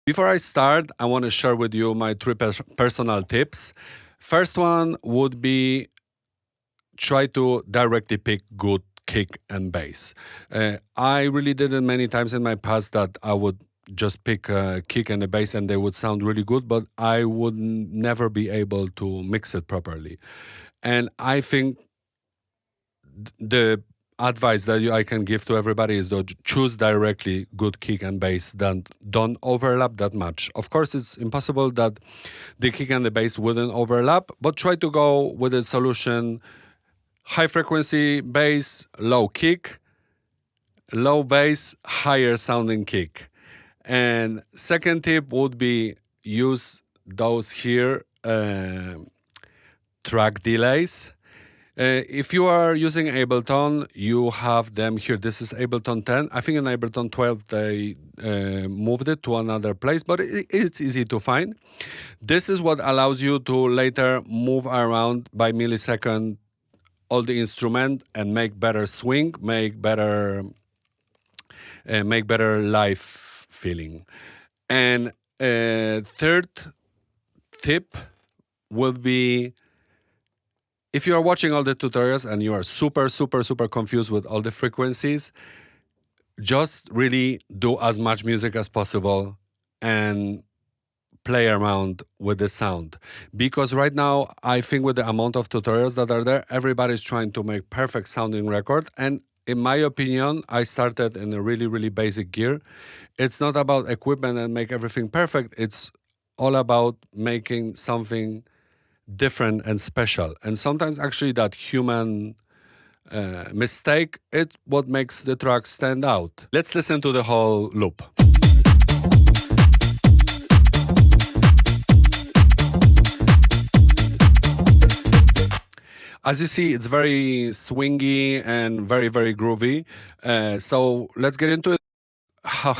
Before I start, I want to share with you my three personal tips. First one would be try to directly pick good kick and bass. I really did it many times in my past that I would just pick a kick and a bass and they would sound really good, but I would never be able to mix it properly. And I think the advice that I can give to everybody is to choose directly good kick and bass that don't overlap that much. Of course, it's impossible that the kick and the bass wouldn't overlap, but try to go with a solution: high frequency bass, low kick, low bass, higher sounding kick. And second tip would be use those here track delays. If you are using Ableton, you have them here. This is Ableton 10. I think in Ableton 12 they moved it to another place, but it's easy to find. This is what allows you to later move around by millisecond all the instrument and make better swing, make better live feeling. And third tip will be, if you are watching all the tutorials and you are super confused with all the frequencies, just really do as much music as possible and play around with the sound. Because right now, I think with the amount of tutorials that are there, everybody's trying to make perfect sounding record. And in my opinion, I started in a really basic gear. It's not about equipment and make everything perfect. It's all about making something different and special. And sometimes actually that human mistake, it what makes the track stand out. Let's listen to the whole loop. As you see, it's very swingy and very groovy. So let's get into it. How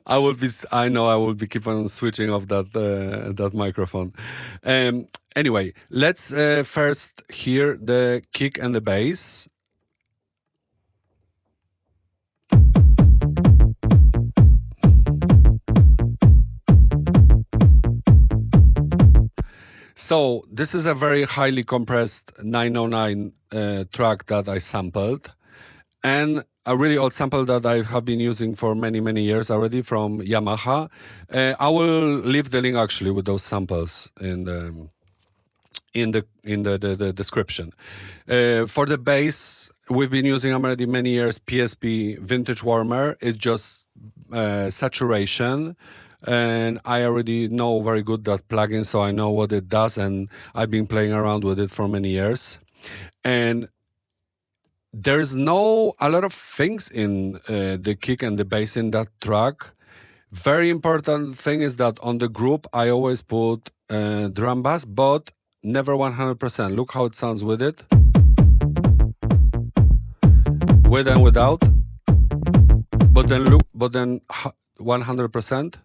I will be. I know I will be keep on switching off that microphone. Anyway, let's first hear the kick and the bass. So this is a very highly compressed 909 track that I sampled, and a really old sample that I have been using for many years already from Yamaha. I will leave the link actually with those samples in the description. For the bass, we've been using already many years PSP Vintage Warmer. It's just saturation. And I already know very good that plugin, so I know what it does, and I've been playing around with it for many years. And there's a lot of things in the kick and the bass in that track. Very important thing is that on the group, I always put drum bass, but never 100%. Look how it sounds with it. With and without. But then 100%.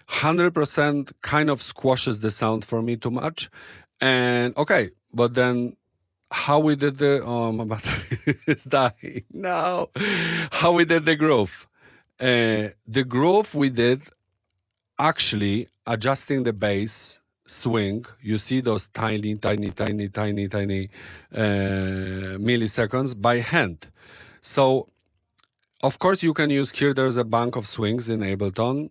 100% kind of squashes the sound for me too much. And okay, but then how we did my battery is dying now. How we did the groove. The groove we did actually adjusting the bass swing. You see those tiny milliseconds by hand. So of course you can use here, there's a bank of swings in Ableton.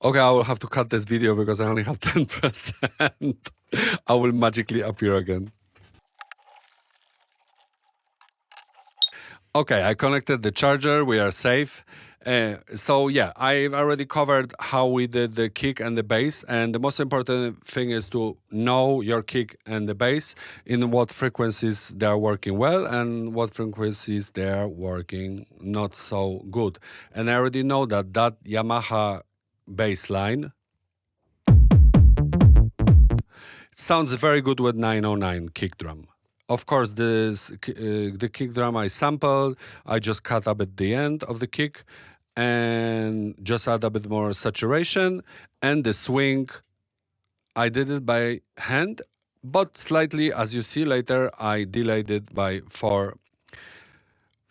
Okay, I will have to cut this video because I only have 10%. I will magically appear again. Okay, I connected the charger. We are safe. So yeah, I've already covered how we did the kick and the bass. And the most important thing is to know your kick and the bass, in what frequencies they are working well and what frequencies they are working not so good. And I already know that Yamaha bass line, it sounds very good with 909 kick drum. Of course, the kick drum I sampled, I just cut up at the end of the kick and just add a bit more saturation. And the swing, I did it by hand, but slightly, as you see later, I delayed it by 4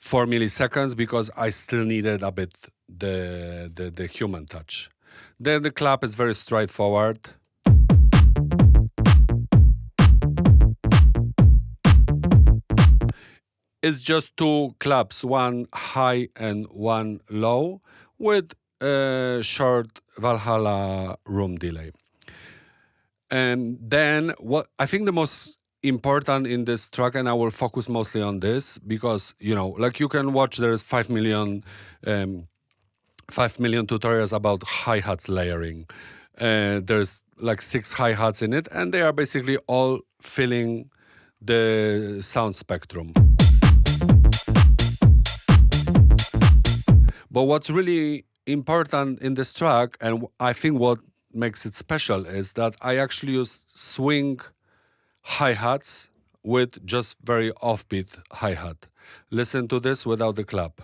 4 milliseconds because I still needed a bit the human touch. Then the clap is very straightforward. It's just two claps, one high and one low, with a short Valhalla room delay. And then what I think the most important in this track, and I will focus mostly on this because, you know, like you can watch, there's 5 million tutorials about hi-hats layering. There's like 6 hi-hats in it, and they are basically all filling the sound spectrum. But what's really important in this track, and I think what makes it special, is that I actually use swing hi-hats with just very offbeat hi-hat. Listen to this without the clap.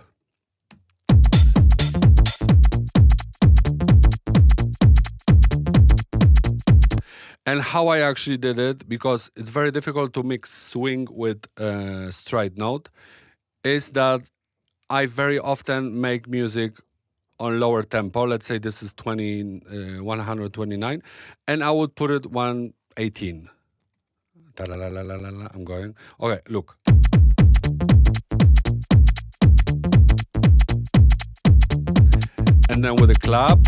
And how I actually did it, because it's very difficult to mix swing with straight note, is that I very often make music on lower tempo. Let's say this is 129, and I would put it 118. I'm going. Okay, look. And then with a clap,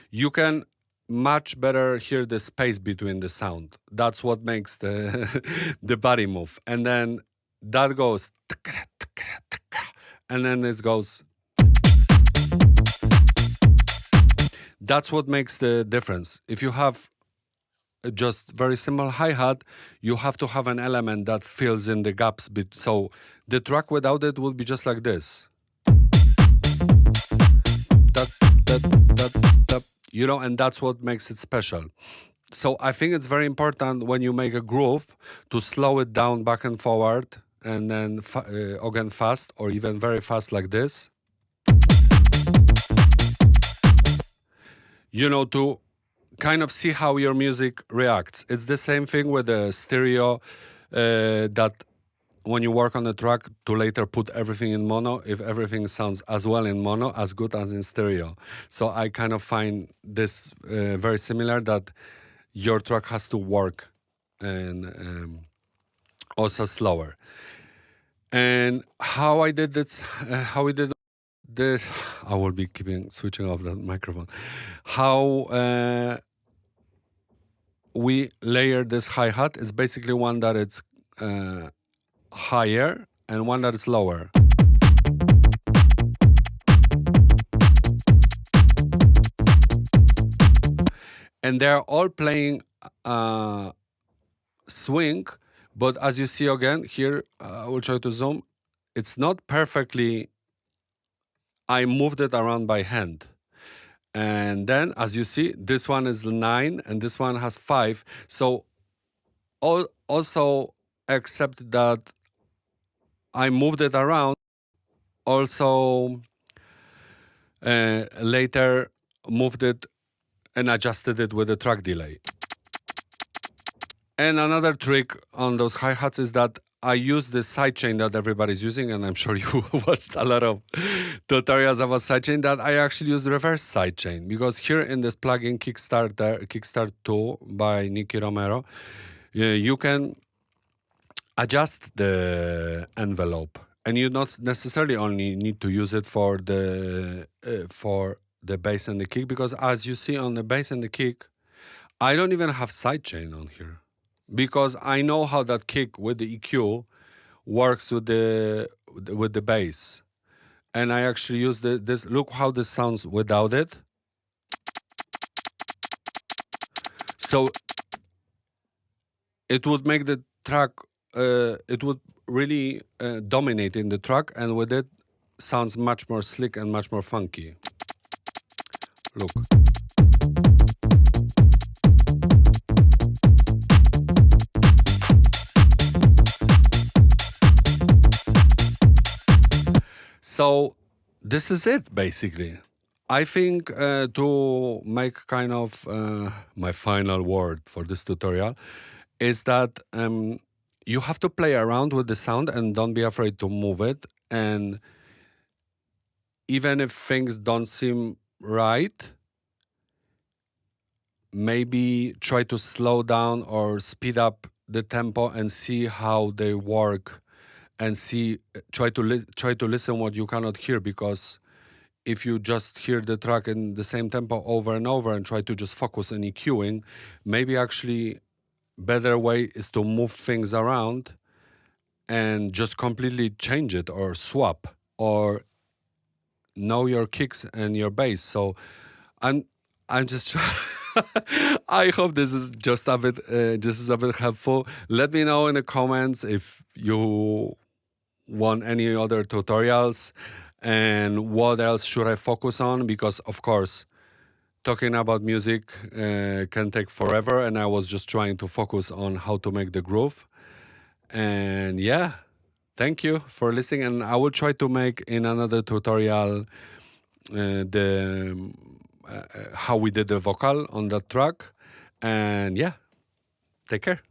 you can much better hear the space between the sound. That's what makes the body move. And then that goes, and then this goes. That's what makes the difference. If you have just very simple hi-hat, you have to have an element that fills in the gaps. So the track without it would be just like this. You know, and that's what makes it special. So I think it's very important when you make a groove to slow it down back and forward, and then again fast, or even very fast like this. You know, to kind of see how your music reacts. It's the same thing with the stereo, that when you work on a track, to later put everything in mono, if everything sounds as well in mono, as good as in stereo. So I kind of find this very similar, that your track has to work and also slower. And how I did this, I will be switching off the microphone. How we layer this hi-hat is basically one that it's higher and one that is lower. And they're all playing swing, but as you see again here, I will try to zoom. It's not perfectly. I moved it around by hand. And then, as you see, this one is 9 and this one has 5. So also accept that I moved it around. Also later moved it and adjusted it with the track delay. And another trick on those hi-hats is that I use the sidechain that everybody's using, and I'm sure you watched a lot of tutorials about sidechain, that I actually use the reverse sidechain, because here in this plugin Kickstart 2 by Nicky Romero, you can adjust the envelope, and you not necessarily only need to use it for the bass and the kick, because as you see on the bass and the kick, I don't even have sidechain on here, because I know how that kick with the EQ works with the bass, and I actually use this. Look how this sounds without it. So it would make the track. It would really dominate in the track, and with it, sounds much more slick and much more funky. Look. So this is it, basically. I think to make kind of my final word for this tutorial is that you have to play around with the sound and don't be afraid to move it. And even if things don't seem right, maybe try to slow down or speed up the tempo and see how they work, and try to listen what you cannot hear, because if you just hear the track in the same tempo over and over and try to just focus on EQing, maybe actually better way is to move things around and just completely change it or swap or know your kicks and your bass. So I'm just I hope this is just a bit helpful. Let me know in the comments if you want any other tutorials and what else should I focus on, because of course talking about music can take forever, and I was just trying to focus on how to make the groove. And yeah, thank you for listening, and I will try to make in another tutorial the how we did the vocal on that track. And yeah, take care.